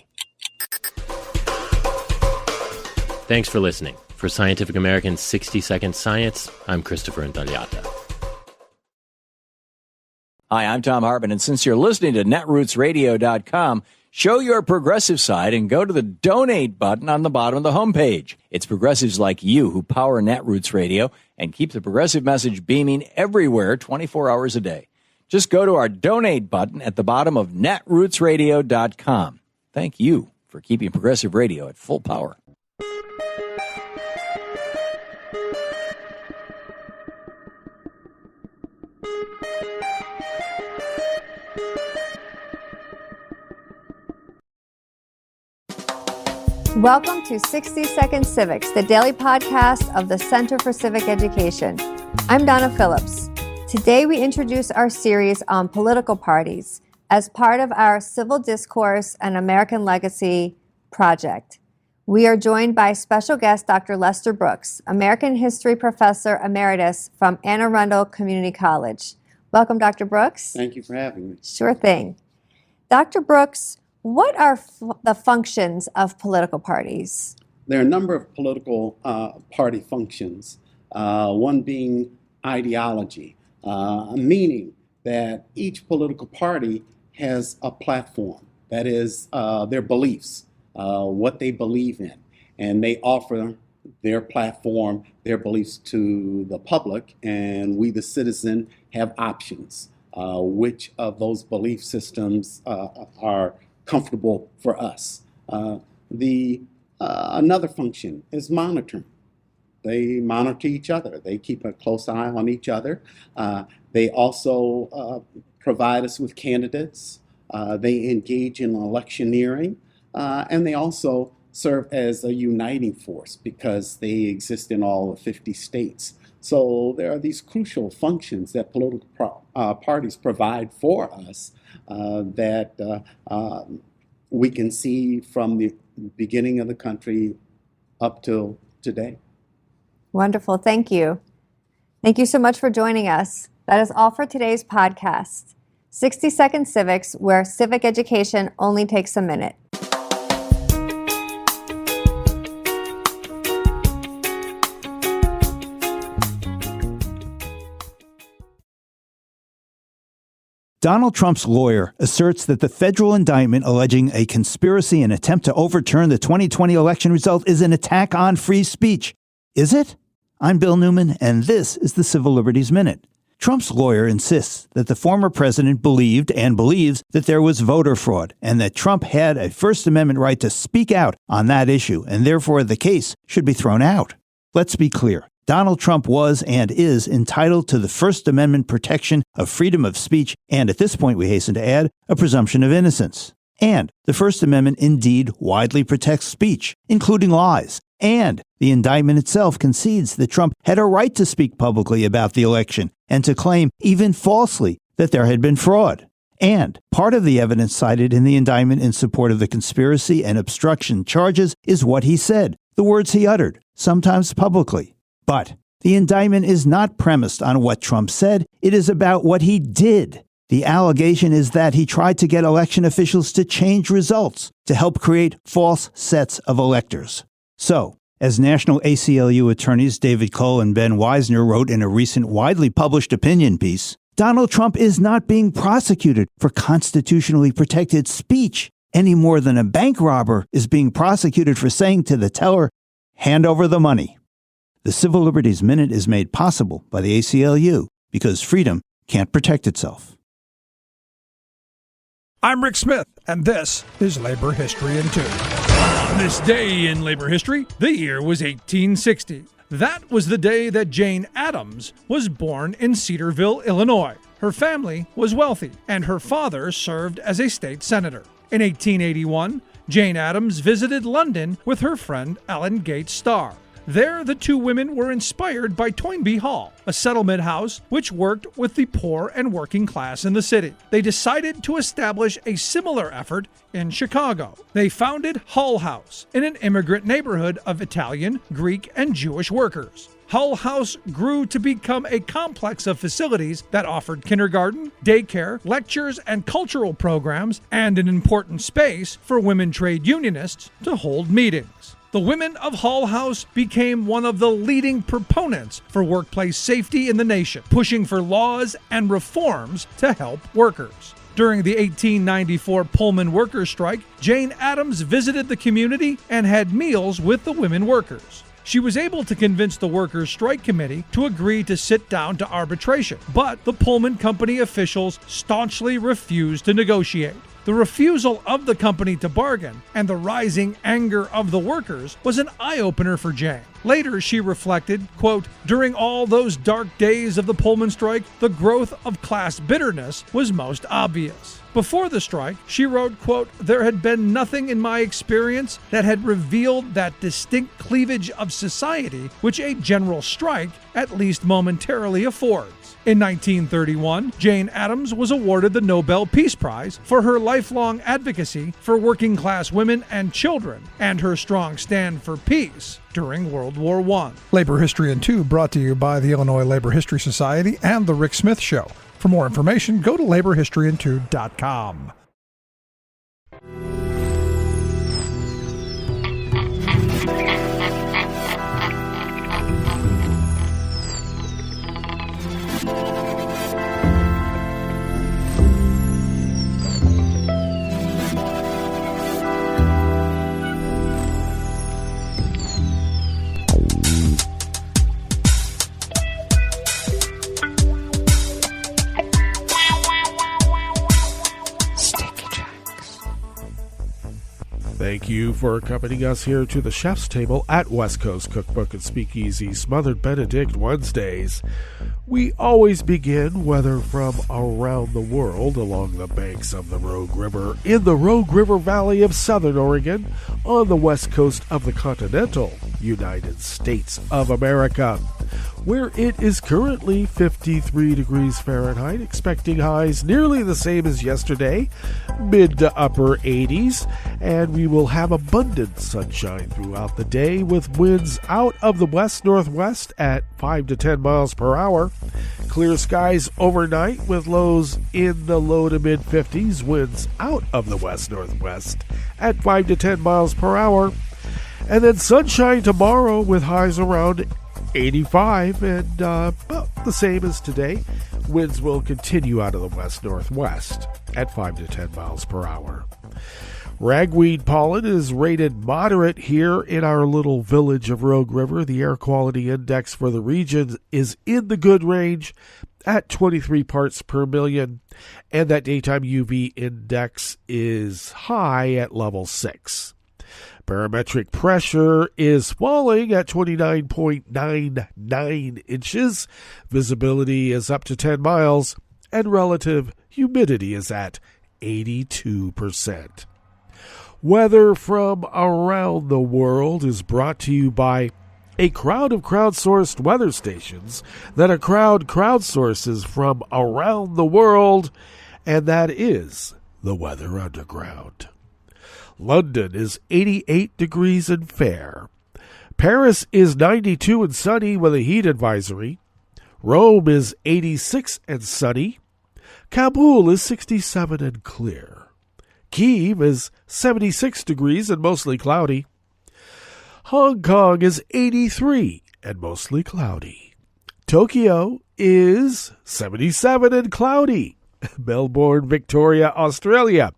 Thanks for listening. For Scientific American's 60 Second Science, I'm Christopher Intagliata. Hi, I'm Tom Hartman, and since you're listening to netrootsradio.com, show your progressive side and go to the donate button on the bottom of the homepage. It's progressives like you who power Netroots Radio and keep the progressive message beaming everywhere 24 hours a day. Just go to our donate button at the bottom of netrootsradio.com. Thank you for keeping progressive radio at full power. Welcome to 60 Second Civics, the daily podcast of the Center for Civic Education. I'm Donna Phillips. Today we introduce our series on political parties as part of our Civil Discourse and American Legacy project. We are joined by special guest Dr. Lester Brooks, American History Professor Emeritus from Anne Arundel Community College. Welcome, Dr. Brooks. Thank you for having me. Sure thing. Dr. Brooks, what are the functions of political parties? There are a number of political party functions, one being ideology, meaning that each political party has a platform, that is their beliefs, what they believe in, and they offer their platform, their beliefs to the public, and we, the citizen, have options. Which of those belief systems are comfortable for us. Another function is monitoring. They monitor each other. They keep a close eye on each other. They also provide us with candidates. They engage in electioneering, and they also serve as a uniting force because they exist in all of 50 states. So there are these crucial functions that political parties provide for us that we can see from the beginning of the country up till today. Wonderful. Thank you. Thank you so much for joining us. That is all for today's podcast. 60 Second Civics, where civic education only takes a minute. Donald Trump's lawyer asserts that the federal indictment alleging a conspiracy and attempt to overturn the 2020 election result is an attack on free speech. Is it? I'm Bill Newman, and this is the Civil Liberties Minute. Trump's lawyer insists that the former president believed and believes that there was voter fraud and that Trump had a First Amendment right to speak out on that issue, and therefore the case should be thrown out. Let's be clear. Donald Trump was and is entitled to the First Amendment protection of freedom of speech and, at this point we hasten to add, a presumption of innocence. And the First Amendment indeed widely protects speech, including lies. And the indictment itself concedes that Trump had a right to speak publicly about the election and to claim, even falsely, that there had been fraud. And part of the evidence cited in the indictment in support of the conspiracy and obstruction charges is what he said, the words he uttered, sometimes publicly. But the indictment is not premised on what Trump said. It is about what he did. The allegation is that he tried to get election officials to change results to help create false sets of electors. So, as National ACLU attorneys David Cole and Ben Weisner wrote in a recent widely published opinion piece, Donald Trump is not being prosecuted for constitutionally protected speech any more than a bank robber is being prosecuted for saying to the teller, "Hand over the money." The Civil Liberties Minute is made possible by the ACLU because freedom can't protect itself. I'm Rick Smith, and this is Labor History in 2. On this day in labor history, the year was 1860. That was the day that Jane Addams was born in Cedarville, Illinois. Her family was wealthy, and her father served as a state senator. In 1881, Jane Addams visited London with her friend Ellen Gates Starr. There, the two women were inspired by Toynbee Hall, a settlement house which worked with the poor and working class in the city. They decided to establish a similar effort in Chicago. They founded Hull House in an immigrant neighborhood of Italian, Greek, and Jewish workers. Hull House grew to become a complex of facilities that offered kindergarten, daycare, lectures, and cultural programs, and an important space for women trade unionists to hold meetings. The women of Hull House became one of the leading proponents for workplace safety in the nation, pushing for laws and reforms to help workers. During the 1894 Pullman workers' strike, Jane Addams visited the community and had meals with the women workers. She was able to convince the Workers' Strike Committee to agree to sit down to arbitration, but the Pullman Company officials staunchly refused to negotiate. The refusal of the company to bargain and the rising anger of the workers was an eye-opener for Jane. Later, she reflected, quote, "During all those dark days of the Pullman strike, the growth of class bitterness was most obvious." Before the strike, she wrote, quote, "There had been nothing in my experience that had revealed that distinct cleavage of society which a general strike, at least momentarily, affords." In 1931, Jane Addams was awarded the Nobel Peace Prize for her lifelong advocacy for working-class women and children and her strong stand for peace during World War I. Labor History in 2 brought to you by the Illinois Labor History Society and The Rick Smith Show. For more information, go to laborhistoryin2.com. Thank you for accompanying us here to the chef's table at West Coast Cookbook and Speakeasy Smothered Benedict Wednesdays. We always begin, whether from around the world, along the banks of the Rogue River, in the Rogue River Valley of Southern Oregon, on the west coast of the continental United States of America, where it is currently 53 degrees Fahrenheit, expecting highs nearly the same as yesterday, mid to upper 80s, and we will have abundant sunshine throughout the day with winds out of the west-northwest at 5 to 10 miles per hour. Clear skies overnight with lows in the low to mid-50s, winds out of the west-northwest at 5 to 10 miles per hour. And then sunshine tomorrow with highs around 85 and about the same as today. Winds will continue out of the west-northwest at 5 to 10 miles per hour. Ragweed pollen is rated moderate here in our little village of Rogue River. The air quality index for the region is in the good range at 23 parts per million, and that daytime UV index is high at level 6. Barometric pressure is falling at 29.99 inches. Visibility is up to 10 miles, and relative humidity is at 82%. Weather from around the world is brought to you by a crowd of crowdsourced weather stations that a crowd crowdsources from around the world, and that is the Weather Underground. London is 88 degrees and fair. Paris is 92 and sunny with a heat advisory. Rome is 86 and sunny. Kabul is 67 and clear. Kyiv is 76 degrees and mostly cloudy. Hong Kong is 83 and mostly cloudy. Tokyo is 77 and cloudy. Melbourne, Victoria, Australia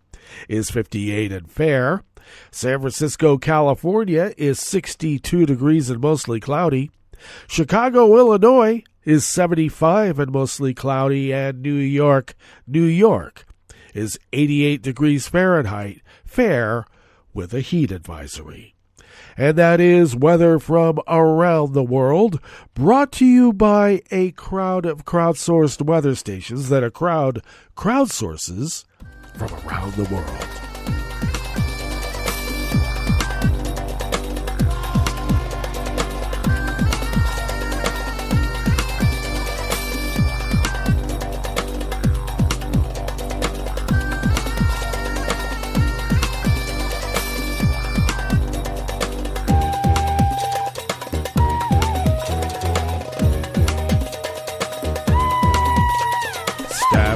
is 58 and fair. San Francisco, California is 62 degrees and mostly cloudy. Chicago, Illinois is 75 and mostly cloudy. And New York is 88 degrees Fahrenheit, fair with a heat advisory. And that is weather from around the world, brought to you by a crowd of crowdsourced weather stations that a crowd crowdsources from around the world.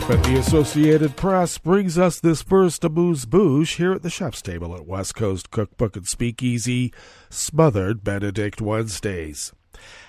But the Associated Press brings us this first amuse-bouche here at the chef's table at West Coast Cookbook and Speakeasy, Smothered Benedict Wednesdays.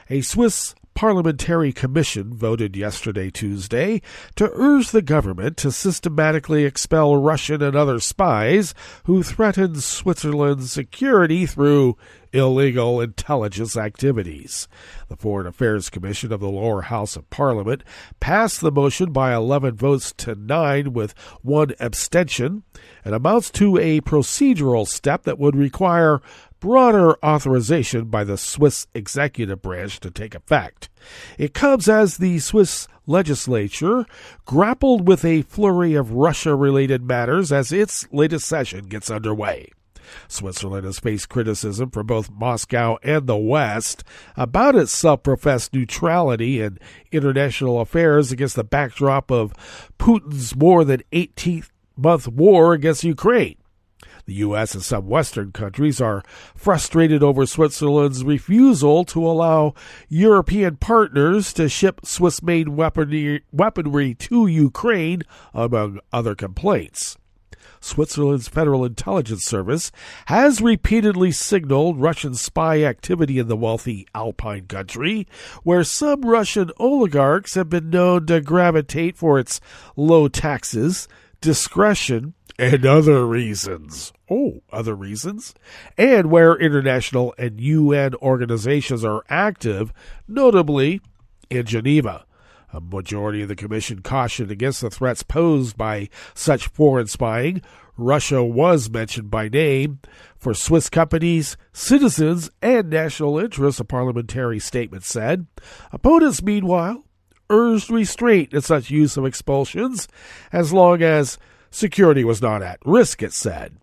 A Swiss parliamentary commission voted yesterday, Tuesday, to urge the government to systematically expel Russian and other spies who threaten Switzerland's security through illegal intelligence activities. The Foreign Affairs Commission of the lower house of Parliament passed the motion by 11 votes to 9 with 1 abstention. It amounts to a procedural step that would require broader authorization by the Swiss executive branch to take effect. It comes as the Swiss legislature grappled with a flurry of Russia-related matters as its latest session gets underway. Switzerland has faced criticism from both Moscow and the West about its self-professed neutrality in international affairs against the backdrop of Putin's more than 18-month war against Ukraine. The U.S. and some Western countries are frustrated over Switzerland's refusal to allow European partners to ship Swiss-made weaponry to Ukraine, among other complaints. Switzerland's Federal Intelligence Service has repeatedly signaled Russian spy activity in the wealthy Alpine country, where some Russian oligarchs have been known to gravitate for its low taxes, discretion, and other reasons. Other reasons? And where international and UN organizations are active, notably in Geneva. A majority of the Commission cautioned against the threats posed by such foreign spying. Russia was mentioned by name. For Swiss companies, citizens, and national interests, a parliamentary statement said. Opponents, meanwhile, urged restraint in such use of expulsions as long as security was not at risk, it said.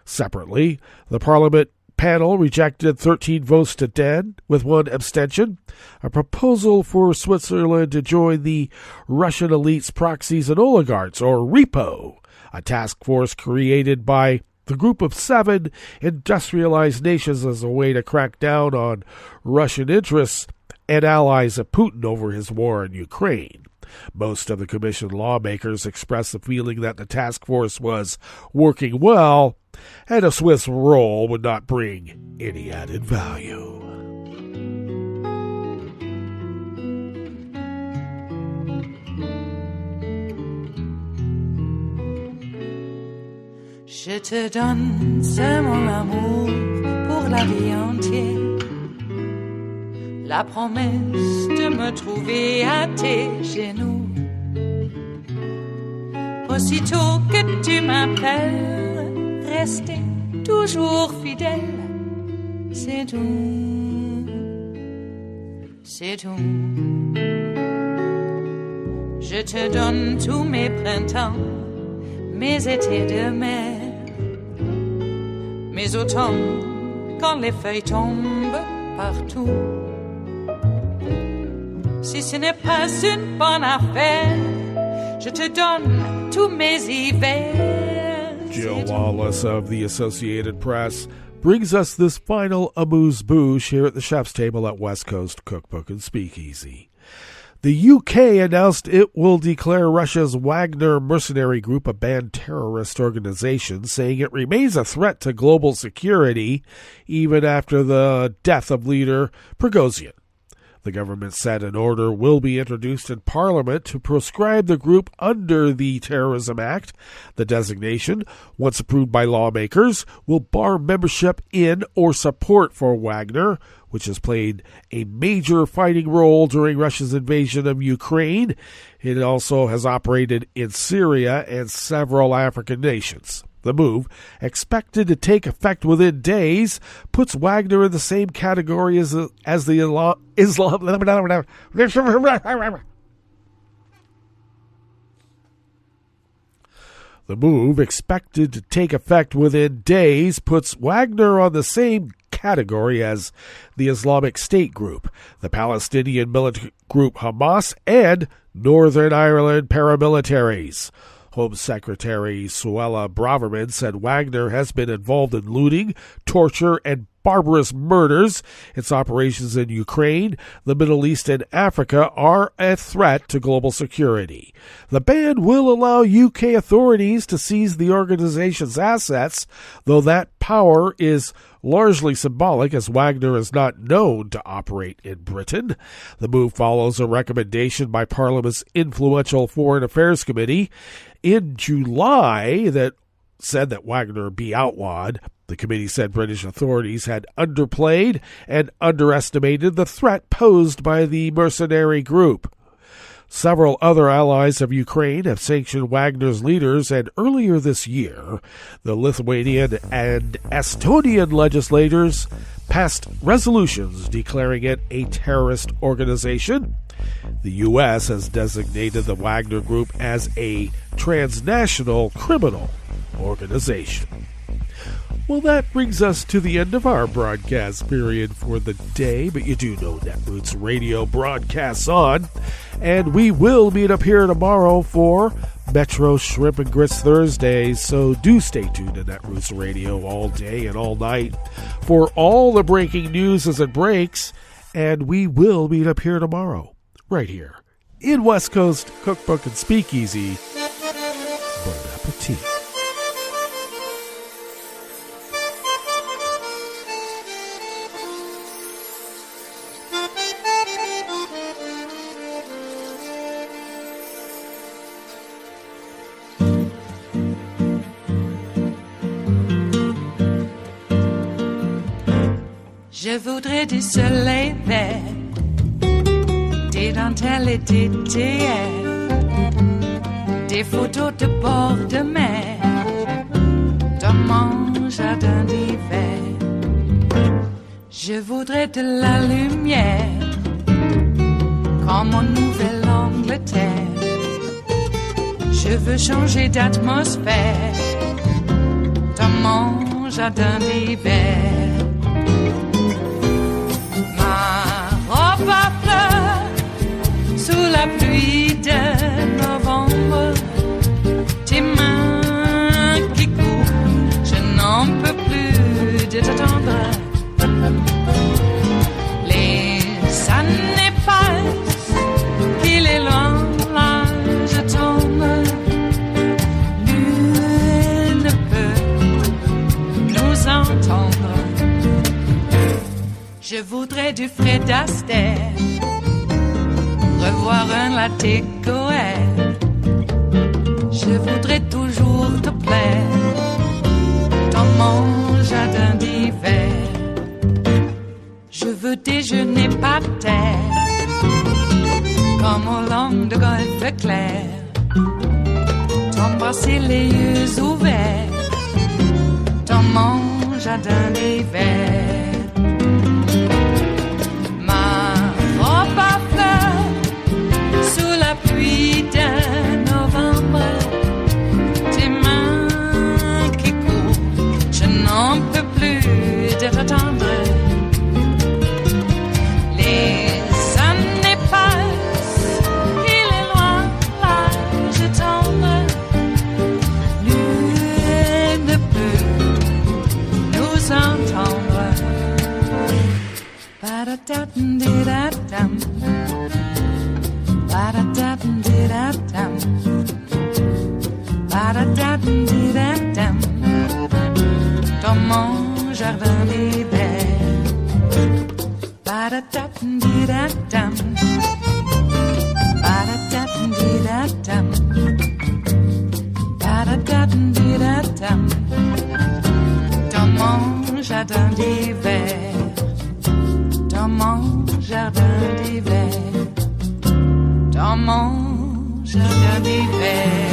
Separately, the Parliament panel rejected 13 votes to 10 with 1 abstention, a proposal for Switzerland to join the Russian elites, proxies, and oligarchs, or REPO, a task force created by the Group of 7 industrialized nations as a way to crack down on Russian interests and allies of Putin over his war in Ukraine. Most of the Commission lawmakers expressed the feeling that the task force was working well, and a Swiss role would not bring any added value. Je te donne, c'est mon amour pour la vie entière. La promesse de me trouver à tes genoux. Aussitôt que tu m'appelles, rester toujours fidèle. C'est tout, c'est tout. Je te donne tous mes printemps, mes étés de mer, mes automnes quand les feuilles tombent partout. Si ce n'est pas une bonne affaire, je te donne tous mes hivers. Jill Wallace of the Associated Press brings us this final amuse-bouche here at the chef's table at West Coast Cookbook and Speakeasy. The UK announced it will declare Russia's Wagner mercenary group a banned terrorist organization, saying it remains a threat to global security even after the death of leader Prigozhin. The government said an order will be introduced in Parliament to proscribe the group under the Terrorism Act. The designation, once approved by lawmakers, will bar membership in or support for Wagner, which has played a major fighting role during Russia's invasion of Ukraine. It also has operated in Syria and several African nations. The move, expected to take effect within days, puts Wagner in the same category as the Islam. The move, expected to take effect within days, puts Wagner on the same category as the Islamic State group, the Palestinian militant group Hamas, and Northern Ireland paramilitaries. Home Secretary Suella Braverman said Wagner has been involved in looting, torture, and barbarous murders. Its operations in Ukraine, the Middle East, and Africa are a threat to global security. The ban will allow UK authorities to seize the organization's assets, though that power is largely symbolic, as Wagner is not known to operate in Britain. The move follows a recommendation by Parliament's influential Foreign Affairs Committee in July that said that Wagner be outlawed. The committee said British authorities had underplayed and underestimated the threat posed by the mercenary group. Several other allies of Ukraine have sanctioned Wagner's leaders, and earlier this year, the Lithuanian and Estonian legislators passed resolutions declaring it a terrorist organization. The U.S. has designated the Wagner Group as a transnational criminal organization. Well, that brings us to the end of our broadcast period for the day, but you do know Netroots Radio broadcasts on, and we will meet up here tomorrow for Metro Shrimp and Grits Thursdays, so do stay tuned to Netroots Radio all day and all night for all the breaking news as it breaks, and we will meet up here tomorrow, right here, in West Coast Cookbook and Speakeasy. Bon appetit. Je voudrais du soleil vert, des dentelles et des théières, des photos de bord de mer, dans mon jardin d'hiver. Je voudrais de la lumière, comme en Nouvelle-Angleterre. Je veux changer d'atmosphère, dans mon jardin d'hiver. Robe à fleurs, sous la pluie de novembre, tes mains qui courent, je n'en peux plus de t'attendre. Les années passent, qu'il est loin, là je tombe. Nul ne peut nous entendre. Je voudrais du Fred Astaire, revoir un latte Goël. Je voudrais toujours te plaire dans mon jardin d'hiver. Je veux déjeuner par terre, comme au long de golfe clair, t'embrasser les yeux ouverts dans mon jardin d'hiver. Pluie de novembre, tes mains qui courent, je n'en peux plus de t'attendre. Les années passent, il est loin, là je tombe. Nul ne peut nous entendre. Ba-da-da-dum-di-da-dum. Ba-da-da-dum-di-da-dum. Ba-da-da-dum-di-da-dum. Dans mon jardin d'hiver. Ba-da-da-dum-di-da-dum. Ba-da-da-dum-di-da-dum. Ba-da-da-dum-di-da-dum. Dans mon jardin d'hiver. Dans mon jardin d'hiver. Dans mon jardin d'hiver.